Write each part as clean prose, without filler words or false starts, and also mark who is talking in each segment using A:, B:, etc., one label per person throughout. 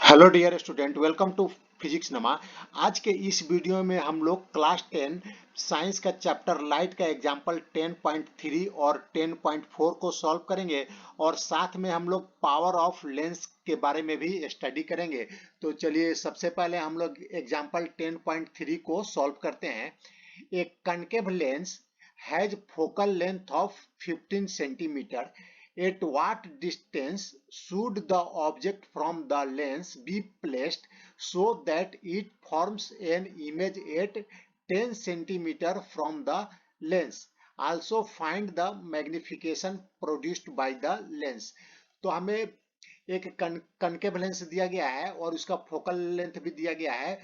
A: Hello dear student, welcome to physics नमा। आज के इस वीडियो में हम लोग क्लास 10 साइंस का चैप्टर लाइट का एग्जांपल 10.3 और 10.4 को सॉल्व करेंगे और साथ में हम लोग पावर ऑफ लेंस के बारे में भी स्टडी करेंगे। तो चलिए सबसे पहले हम लोग एग्जांपल 10.3 को सॉल्व करते हैं। एक concave lens has focal length of 15 centimetre. At what distance should the object from the lens be placed so that it forms an image at 10 centimeter from the lens? Also find the magnification produced by the lens. तो हमें एक concave lens दिया गया है और उसका focal length भी दिया गया है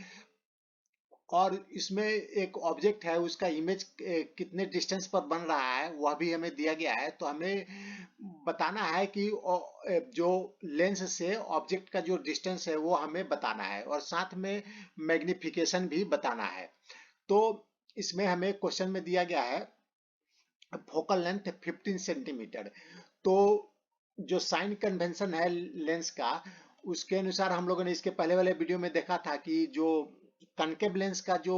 A: और इसमें एक ऑब्जेक्ट है, उसका इमेज कितने डिस्टेंस पर बन रहा है वह भी हमें दिया गया है। तो हमें बताना है कि जो लेंस से ऑब्जेक्ट का जो डिस्टेंस है वो हमें बताना है और साथ में मैग्निफिकेशन भी बताना है। तो इसमें हमें क्वेश्चन में दिया गया है फोकल लेंथ 15 सेंटीमीटर। तो जो साइन कन्वेंशन है लेंस का, उसके अनुसार हम लोगों ने इसके पहले वाले वीडियो में देखा था कि जो कनकेव लेंस का जो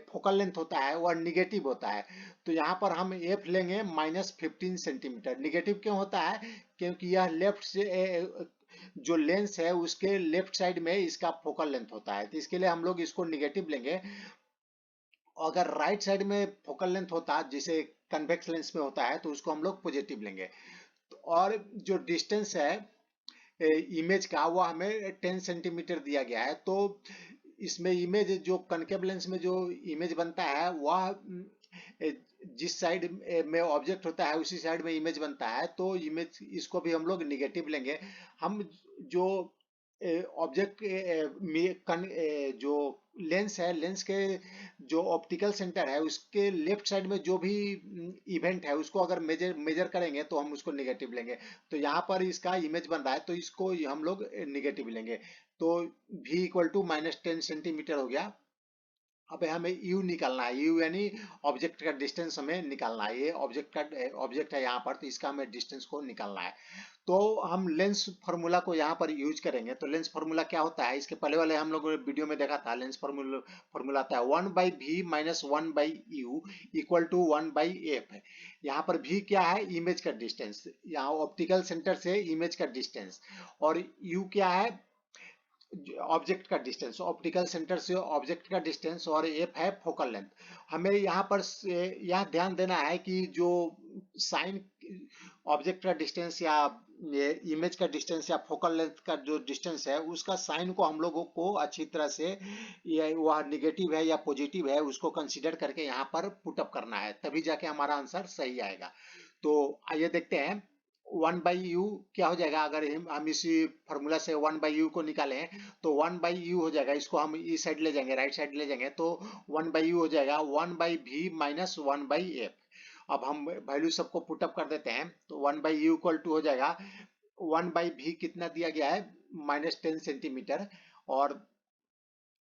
A: फोकल लेंथ होता है वह निगेटिव होता है। तो यहाँ पर हम एफ लेंगे -15 सेंटीमीटर। निगेटिव क्यों होता है? क्योंकि यह लेफ्ट से जो लेंस है उसके लेफ्ट साइड में इसका फोकल लेंथ होता है, तो इसके लिए हम लोग इसको निगेटिव लेंगे। अगर राइट साइड में फोकल लेंथ होता जैसे कन्वेक्स लेंस में होता है तो उसको हम लोग पॉजिटिव लेंगे। और जो डिस्टेंस है इमेज का वो हमें 10 सेंटीमीटर दिया गया है। तो इसमें इमेज जो कनकेव लेंस में जो इमेज बनता है वह जिस साइड में ऑब्जेक्ट होता है उसी साइड में इमेज बनता है। तो इमेज इसको भी हम लोग निगेटिव लेंगे। हम जो ऑब्जेक्ट जो लेंस है, लेंस के जो ऑप्टिकल सेंटर है उसके लेफ्ट साइड में जो भी इवेंट है उसको अगर मेजर करेंगे तो हम उसको निगेटिव लेंगे। तो यहाँ पर इसका इमेज बन रहा है तो इसको हम लोग निगेटिव लेंगे। तो v इक्वल टू -10 सेंटीमीटर हो गया। अब हमें u निकालना है, u यानी ऑब्जेक्ट का डिस्टेंस हमें निकालना है। ये ऑब्जेक्ट है यहाँ पर, तो इसका हमें डिस्टेंस को निकालना है। तो हम लेंस फार्मूला को यहाँ पर यूज करेंगे। तो लेंस फार्मूला क्या होता है, इसके पहले वाले हम लोग वीडियो में देखा था। लेंस फार्मूला आता है 1/v - 1/u equal to 1/f। यहाँ पर v क्या है, इमेज का डिस्टेंस, यहाँ ऑप्टिकल सेंटर से इमेज का डिस्टेंस, और u क्या है, ऑब्जेक्ट का डिस्टेंस, ऑप्टिकल सेंटर से ऑब्जेक्ट का डिस्टेंस, और एफ है फोकल लेंथ। हमें यहाँ पर यह ध्यान देना है कि जो साइन ऑब्जेक्ट का डिस्टेंस या इमेज का डिस्टेंस या फोकल लेंथ का जो डिस्टेंस है उसका साइन को हम लोगों को अच्छी तरह से वह निगेटिव है या पॉजिटिव है उसको कंसीडर करके यहाँ पर पुटअप करना है, तभी जाके हमारा आंसर सही आएगा। तो आइए देखते हैं 1/u क्या हो जाएगा। अगर हम इसी फॉर्मूला से 1/u को निकालें तो 1/u हो जाएगा। इसको हम इस साइड ले जाएंगे, राइट साइड ले जाएंगे तो 1/u हो जाएगा 1/v - 1/f। अब हम वैल्यू सबको पुटअप कर देते हैं तो 1/u इक्वल टू हो जाएगा 1/v कितना दिया गया है -10 सेंटीमीटर, और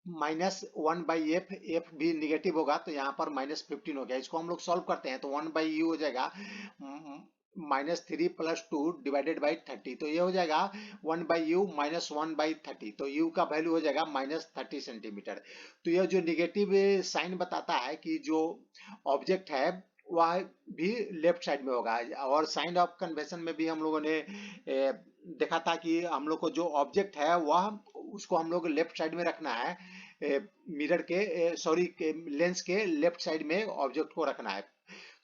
A: -1/f, एफ भी निगेटिव होगा तो यहाँ पर -15 हो गया। इसको हम लोग सॉल्व करते हैं तो 1/u हो जाएगा -3 + 2 / 30। तो ये हो जाएगा 1/u - 1/30। तो u का वैल्यू हो जाएगा -30 सेंटीमीटर। तो यह जो निगेटिव साइन बताता है कि जो ऑब्जेक्ट है वह भी लेफ्ट साइड में होगा। और साइन ऑफ कन्वेंशन में भी हम लोगों ने देखा था कि हम लोग को जो ऑब्जेक्ट है वह उसको हम लोग लेफ्ट साइड में रखना है, मिरर के सॉरी लेंस के लेफ्ट साइड में ऑब्जेक्ट को रखना है।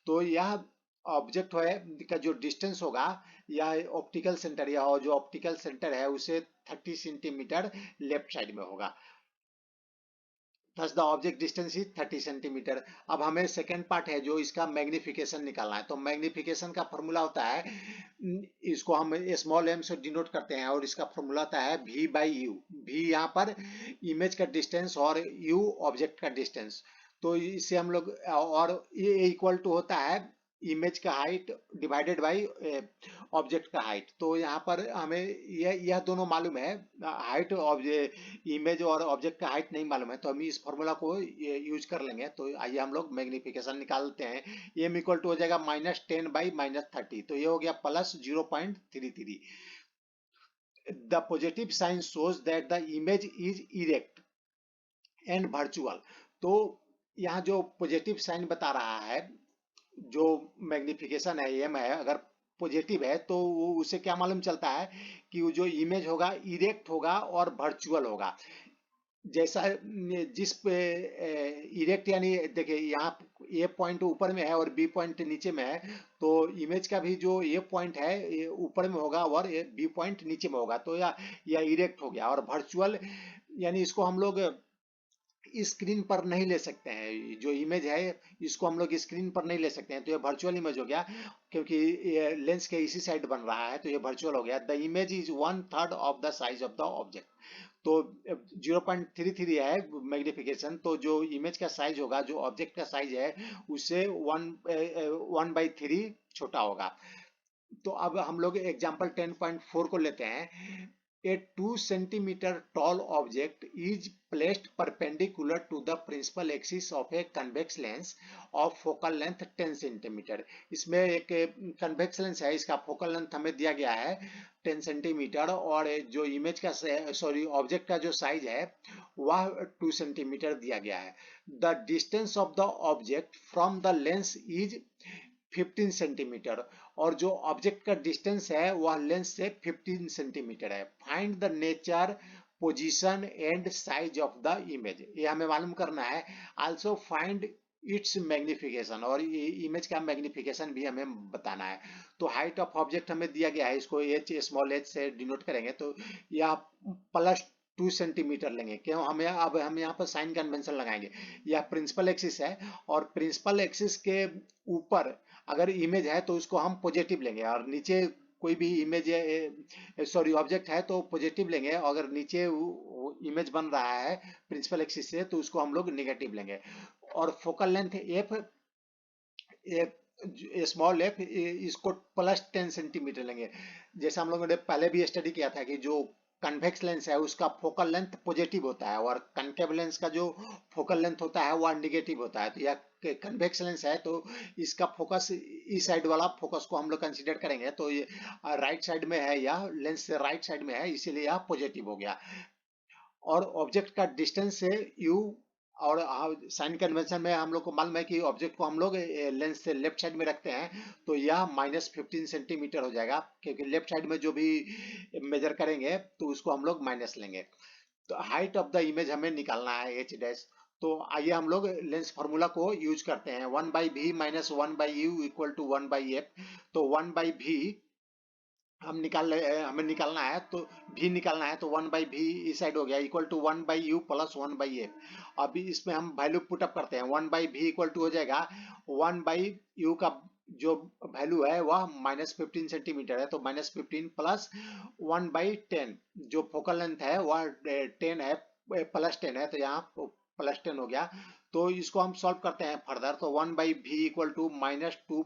A: तो यह ऑब्जेक्ट है का जो डिस्टेंस होगा यह ऑप्टिकल सेंटर, या जो ऑप्टिकल सेंटर है उसे 30 सेंटीमीटर लेफ्ट साइड में होगा। Thus the object distance is 30 centimetre. अब हमें सेकेंड पार्ट है जो इसका मैग्निफिकेशन निकालना है। तो मैग्निफिकेशन का फॉर्मूला होता है, इसको हम स्मॉल m से डिनोट करते हैं और इसका फॉर्मूला होता है v/u। v यहाँ पर इमेज का डिस्टेंस और u ऑब्जेक्ट का डिस्टेंस। तो इससे हम लोग, और ये इक्वल टू होता है इमेज का हाइट डिवाइडेड बाय ऑब्जेक्ट का हाइट। तो यहाँ पर हमें यह दोनों मालूम है, हाइट इमेज और ऑब्जेक्ट का हाइट नहीं मालूम है, तो हम इस फॉर्मूला को यूज कर लेंगे। तो आइए हम लोग मैग्निफिकेशन निकालते हैं। m इक्वल टू हो जाएगा -10/-30। तो ये हो गया +0.33। The positive sign shows that the image is erect and virtual. तो यहाँ जो पॉजिटिव साइन बता रहा है, जो मैग्निफिकेशन है एम है, अगर पॉजिटिव है तो वो उससे क्या मालूम चलता है कि वो जो इमेज होगा इरेक्ट होगा और वर्चुअल होगा। जैसा जिस पे इरेक्ट यानी देखिए यहाँ ए पॉइंट ऊपर में है और बी पॉइंट नीचे में है, तो इमेज का भी जो ए पॉइंट है ये ऊपर में होगा और बी पॉइंट नीचे में होगा, तो या इरेक्ट हो गया। और वर्चुअल यानी इसको हम लोग स्क्रीन पर नहीं ले सकते हैं, जो इमेज है इसको हम लोग स्क्रीन पर नहीं ले सकते हैं, तो ये वर्चुअल इमेज हो गया, क्योंकि ये लेंस के इसी साइड बन रहा है, तो ये वर्चुअल हो गया। The image is 1/3 of the size of the object. तो 0.33 है मैग्निफिकेशन, तो जो इमेज का साइज होगा, जो ऑब्जेक्ट का साइज है उससे 1/3 छोटा होगा। तो अब हम लोग एग्जाम्पल 10.4 को लेते हैं। A 2 centimeter tall object is placed perpendicular to the principal axis of a convex lens of focal length 10 centimeter। इसमें एक convex lens है, इसका focal length हमें दिया गया है 10 सेंटीमीटर, और जो इमेज का ऑब्जेक्ट का जो साइज है वह 2 सेंटीमीटर दिया गया है। The distance of the object from the lens is 15 centimetre, और जो ऑब्जेक्ट का डिस्टेंस है वह लेंस से 15 सेंटीमीटर है। Find the nature, position and size of the image, ये हमें मालूम करना है। आल्सो फाइंड इट्स मैग्निफिकेशन, और ये इमेज का मैग्निफिकेशन भी हमें बताना है। तो हाइट ऑफ ऑब्जेक्ट हमें दिया गया है, इसको एच स्मॉल एच से डिनोट करेंगे, तो यह +2 सेंटीमीटर लेंगे। क्यों, हम यहाँ पर साइन कन्वेंशन लगाएंगे। यह प्रिंसिपल एक्सिस है, और प्रिंसिपल एक्सिस के ऊपर अगर इमेज है तो उसको हम पॉजिटिव लेंगे, और नीचे कोई भी इमेज ऑब्जेक्ट है तो पॉजिटिव लेंगे। अगर नीचे इमेज बन रहा है प्रिंसिपल एक्सिस से तो उसको हम लोग नेगेटिव लेंगे। और focal length F, small F, इसको +10 सेंटीमीटर लेंगे। जैसा हम लोगों ने पहले भी स्टडी किया था कि जो कन्वेक्स लेंस है उसका फोकल लेंथ पॉजिटिव होता है, और कनकेव लेंस का जो फोकल लेंथ होता है वह निगेटिव होता है। तो यह कन्वेक्स लेंस है तो इसका फोकस इस साइड वाला फोकस को हम लोग कंसीडर करेंगे, तो ये राइट साइड में है, यह लेंस से राइट साइड में है, इसीलिए यह पॉजिटिव हो गया। और ऑब्जेक्ट का डिस्टेंस से यू, और साइन कन्वेंशन में हम लोग को मालूम है कि ऑब्जेक्ट को हम लोग लेंस से लेफ्ट साइड में रखते हैं, तो यह -15 सेंटीमीटर हो जाएगा, क्योंकि लेफ्ट साइड में जो भी मेजर करेंगे तो उसको हम लोग माइनस लेंगे। तो हाइट ऑफ द इमेज हमें निकालना है एच डैश। तो आइए हम लोग लेंस फार्मूला को यूज करते हैं। 1/v - 1/u = 1/f। तो 1/v हमें निकालना है, तो v निकालना है, तो 1/v इस साइड हो गया, = 1/u + 1/f। अभी इसमें हम वैल्यू पुटअप करते हैं। 1/v = हो जाएगा 1/u का जो वैल्यू है वह -15 सेंटीमीटर है, तो -15 + 1/10, जो फोकल लेंथ है वह 10 है, +10 है, तो यहाँ +10 हो गया। तो इसको हम सॉल्व करते हैं फर्दर। तो 1/v = -2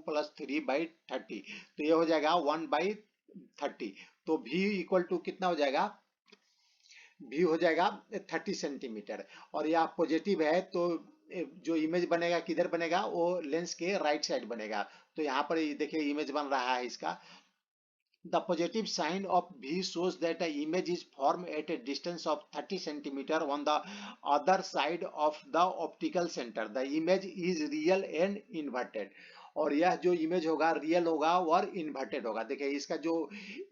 A: + 3/30, तो ये हो जाएगा 1/30। तो v = कितना हो जाएगा, v हो जाएगा 30 सेंटीमीटर। और यह पॉजिटिव है तो जो इमेज बनेगा किधर बनेगा, वो लेंस के राइट साइड बनेगा। तो यहाँ पर देखिए इमेज बन रहा है इसका। The positive sign of V shows that the image is formed at a distance of 30 centimeter on the other side of the optical center. The image is real and inverted. और यह जो image होगा real होगा और inverted होगा। देखिए इसका जो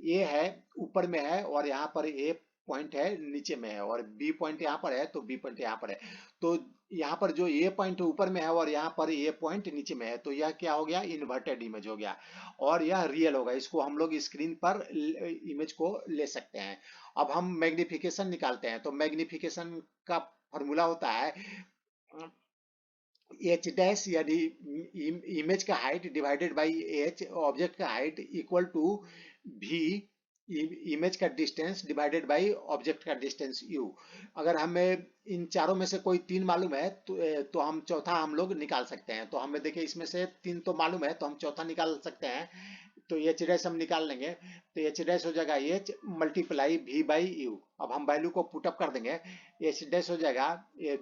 A: ए है ऊपर में है, और यहाँ पर ए पॉइंट है नीचे में है, और बी पॉइंट यहाँ पर है तो बी पॉइंट यहाँ पर है। तो यहाँ पर जो ए पॉइंट ऊपर में है और यहाँ पर ए पॉइंट नीचे में है, तो यह क्या हो गया, इन्वर्टेड इमेज हो गया, और यह रियल होगा। इसको हम लोग स्क्रीन पर इमेज को ले सकते हैं। अब हम मैग्निफिकेशन निकालते हैं। तो मैग्निफिकेशन का फॉर्मूला होता है एच डैश, यानी इमेज का height divided by H, object का हाइट = v, इमेज का डिस्टेंस डिवाइडेड बाई ऑब्जेक्ट का डिस्टेंस u। अगर हमें इन चारों में से कोई 3 मालूम है तो हम चौथा हम लोग निकाल सकते हैं। तो हमें देखिए इसमें से 3 तो मालूम है, तो हम चौथा निकाल सकते हैं। तो एच डैश हम निकाल लेंगे, तो एच डैश हो जाएगा h × v/u। अब हम वैल्यू को पुटअप कर देंगे। एच डैश हो जाएगा,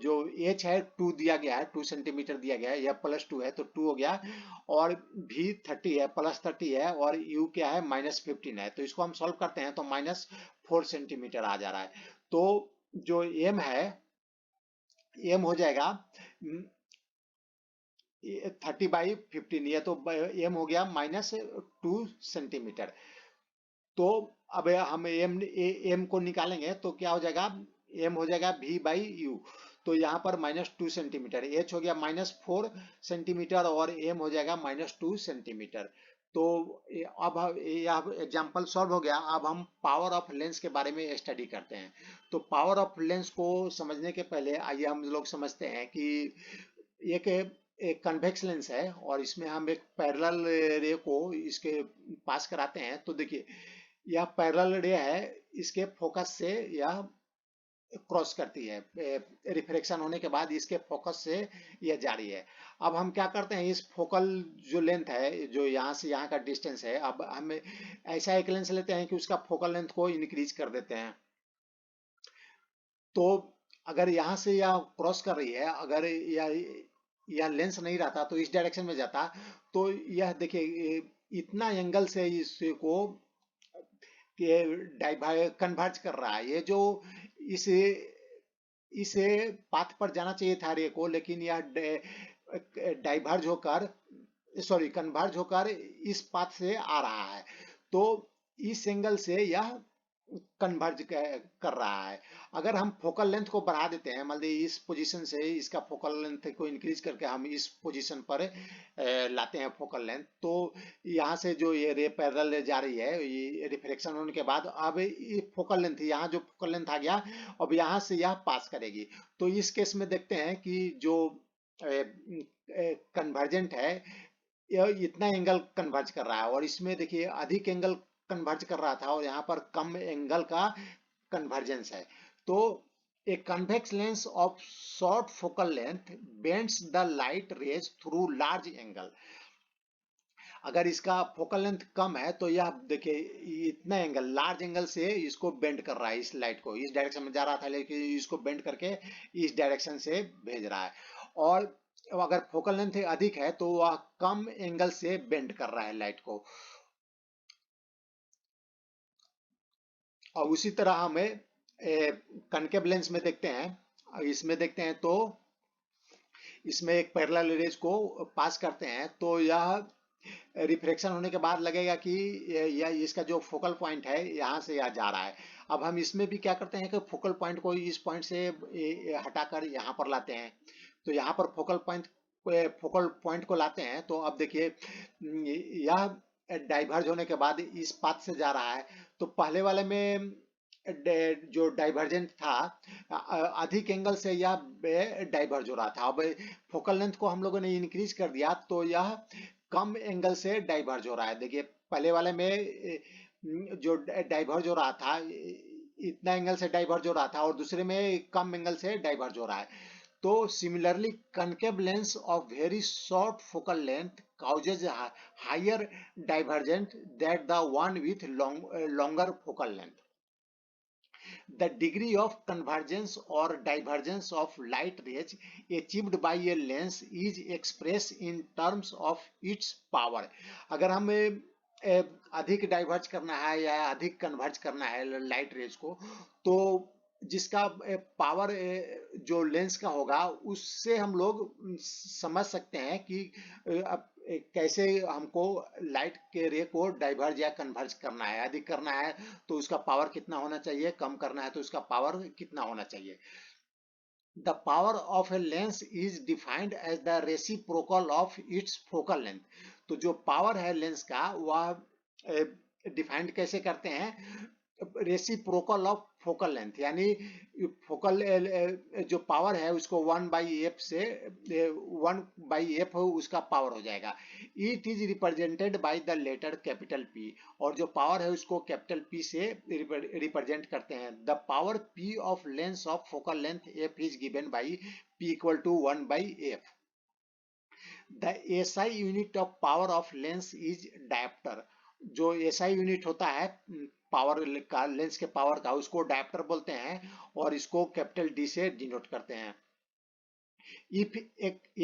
A: जो h है 2 दिया गया है, 2 सेंटीमीटर दिया गया है, यह +2 है तो 2 हो गया, और v 30 है, +30 है, और u क्या है, -15 है। तो इसको हम सॉल्व करते हैं तो 4 सेंटीमीटर आ जा रहा है। तो जो एम है, एम हो जाएगा 30/15, ये तो एम हो गया -2 सेंटीमीटर। तो अब हम एम को निकालेंगे तो क्या हो जाएगा, एम हो जाएगा V/U। तो यहाँ पर -2 सेंटीमीटर, एच हो गया -4 सेंटीमीटर और एम हो जाएगा -2 सेंटीमीटर। तो अब यह एग्जाम्पल सॉल्व हो गया। अब हम पावर ऑफ लेंस के बारे में स्टडी करते हैं। तो पावर ऑफ लेंस को समझने के पहले आइए हम लोग समझते हैं कि एक एक कन्वेक्स लेंस है और इसमें हम एक पैरेलल रे को इसके पास कराते हैं। तो देखिए यह पैरेलल रे है, इसके फोकस से यह क्रॉस करती है, रिफ्रैक्शन होने के बाद इसके फोकस से यह जा रही है। अब हम क्या करते हैं, इस फोकल जो लेंथ है, जो यहाँ से यहाँ का डिस्टेंस है, अब हम ऐसा एक लेंस लेते हैं कि उसका फोकल लेंथ को इंक्रीज कर देते हैं। तो अगर यहाँ से यह क्रॉस कर रही है, अगर यह लेंस नहीं रहता तो इस डायरेक्शन में जाता, तो यह देखिए इतना एंगल से इसको कन्वर्ज कर रहा है। ये जो इसे पाथ पर जाना चाहिए था रे को, लेकिन यह डाइवर्ज होकर कन्वर्ज होकर इस पाथ से आ रहा है। तो इस एंगल से यह कन्वर्ज कर रहा है। अगर हम फोकल लेंथ को बढ़ा देते हैं, मान लीजिए इस पोजीशन से इसका फोकल लेंथ को इंक्रीज करके हम इस पोजीशन पर लाते हैं फोकल लेंथ, तो यहाँ से जो ये रे पैरेलल जा रही है, ये रिफ्लेक्शन होने के बाद अब ये फोकल लेंथ, यहाँ जो फोकल लेंथ आ गया, अब यहाँ से यह पास करेगी। तो इस केस में देखते हैं कि जो कन्वर्जेंट है यह इतना एंगल कन्वर्ज कर रहा है, और इसमें देखिए अधिक एंगल कन्वर्ज कर रहा था और यहाँ पर कम एंगल का कन्वर्जेंस है। तो a convex lens of short focal length bends the light rays through large angle. अगर इसका फोकल लेंथ कम है तो यह देखिए इतना एंगल, लार्ज एंगल से इसको बेंड कर रहा है, इस लाइट को इस डायरेक्शन में जा रहा था लेकिन इसको बेंड करके इस डायरेक्शन से भेज रहा है। और अगर फोकल लेंथ अधिक है तो वह कम एंगल से बेंड कर रहा है लाइट को। और उसी तरह हमें कनकेव लेंस में देखते हैं, इसमें देखते हैं तो इसमें एक पैरेलल रेज को पास करते हैं, तो यह रिफ्रैक्शन होने के बाद लगेगा कि यह इसका जो फोकल पॉइंट है यहाँ से यह जा रहा है। अब हम इसमें भी क्या करते हैं कि फोकल पॉइंट को इस पॉइंट से हटाकर यहाँ पर लाते हैं। तो यहाँ पर फोकल पॉइंट को लाते हैं, तो अब देखिए यह डाइवर्ज होने के बाद इस पाथ से जा रहा है। तो पहले वाले में जो डाइवर्जेंट था अधिक एंगल से यह डाइवर्ज हो रहा था। अब फोकल लेंथ को हम लोगों ने इंक्रीज कर दिया तो यह कम एंगल से डाइवर्ज हो रहा है। देखिए पहले वाले में जो डाइवर्ज हो रहा था इतना एंगल से डाइवर्ज हो रहा था और दूसरे में कम एंगल से डाइवर्ज हो रहा है। तो similarly concave lens of very short focal length causes higher divergence than the one with longer focal length. The degree of convergence or divergence of light rays achieved by a lens is expressed in terms of its power. अगर हमें अधिक diverge करना है या अधिक converge करना है light rays को, तो जिसका पावर जो लेंस का होगा उससे हम लोग समझ सकते हैं कि कैसे हमको लाइट के रे को डाइवर्ज या कन्वर्ज करना है। अधिक करना है तो उसका पावर कितना होना चाहिए, कम करना है तो उसका पावर कितना होना चाहिए। The power of a lens is defined as the reciprocal of its focal length. तो जो पावर है लेंस का वह डिफाइंड कैसे करते हैं, रेसिप्रोकल ऑफ फोकल लेंथ, यानी फोकल जो पावर है उसको 1/f से 1/f उसका पावर हो जाएगा। It is represented by the letter capital P, और जो पावर है उसको कैपिटल P से रिप्रेजेंट करते हैं। The power P of lens of focal length f is given by P equal to 1/f। The SI unit of power of lens is diopter. जो SI unit होता है power का, lens के power का, उसको dioptre बोलते हैं और इसको कैपिटल D से डिनोट करते हैं। If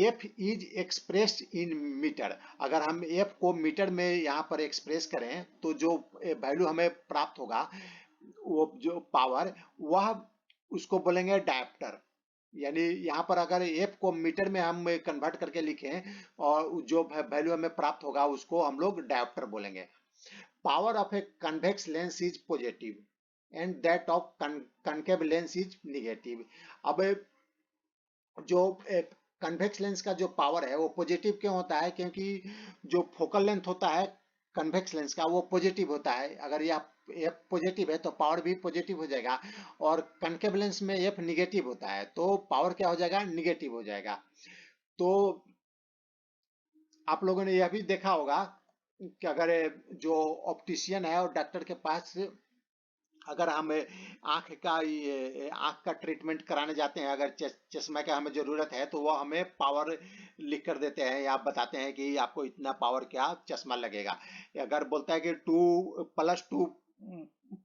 A: f is expressed in metre, अगर हम f को मीटर में यहाँ पर एक्सप्रेस करें तो जो वैल्यू हमें प्राप्त होगा वो जो पावर, वह उसको बोलेंगे डायोप्टर। यानी यहाँ पर अगर एफ को मीटर में हम कन्वर्ट करके लिखें और जो वैल्यू हमें प्राप्त होगा उसको हम लोग डायोप्टर बोलेंगे। Power of A convex lens is positive and that of concave lens is negative. अब जो कन्वेक्स लेंस का जो पावर है वो पॉजिटिव क्यों होता है? क्योंकि जो फोकल लेंथ होता है कन्वेक्स लेंस का वो पॉजिटिव होता है। अगर यह एफ पॉजिटिव है तो पावर भी पॉजिटिव हो जाएगा, और कनकेव लेंस में एफ निगेटिव होता है तो पावर क्या हो जाएगा? निगेटिव हो जाएगा। तो आप लोगों ने यह भी देखा होगा कि अगर जो ऑप्टिशियन है और डॉक्टर के पास अगर हम आंख का ये आंख का ट्रीटमेंट कराने जाते हैं, अगर चश्मा का हमें जरूरत है तो वो हमें पावर लिख कर देते हैं या बताते हैं कि आपको इतना पावर क्या चश्मा लगेगा। अगर बोलता है कि 2+2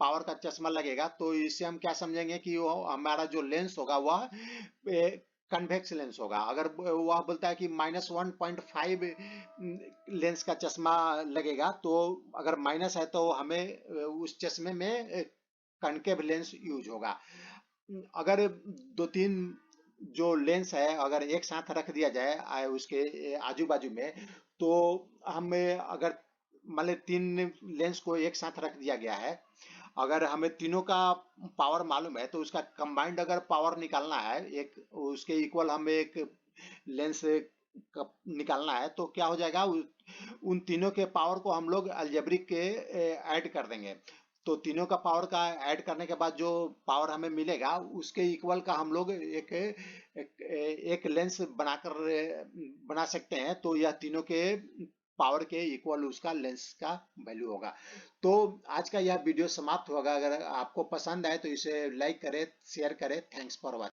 A: पावर का चश्मा लगेगा तो इससे हम क्या समझेंगे कि वो हमारा जो लेंस होगा वह कन्वेक्स लेंस होगा। अगर वह बोलता है कि -1.5 लेंस का चश्मा लगेगा तो अगर माइनस है तो हमें उस चश्मे में कनकेव लेंस यूज होगा। अगर दो तीन जो लेंस है अगर एक साथ रख दिया जाए उसके आजू बाजू में, तो हमें अगर मान ले 3 लेंस को एक साथ रख दिया गया है, अगर हमें तीनों का पावर मालूम है तो उसका कंबाइंड अगर पावर निकालना है एक उसके इक्वल हमें एक लेंस निकालना है तो क्या हो जाएगा? उन तीनों के पावर को हम लोग अलजेब्रिक के ऐड कर देंगे। तो तीनों का पावर का ऐड करने के बाद जो पावर हमें मिलेगा उसके इक्वल का हम लोग एक लेंस बना सकते हैं। तो यह तीनों के पावर के इक्वल उसका लेंस का वैल्यू होगा। तो आज का यह वीडियो समाप्त होगा। अगर आपको पसंद आए तो इसे लाइक करें, शेयर करें। Thanks for watching.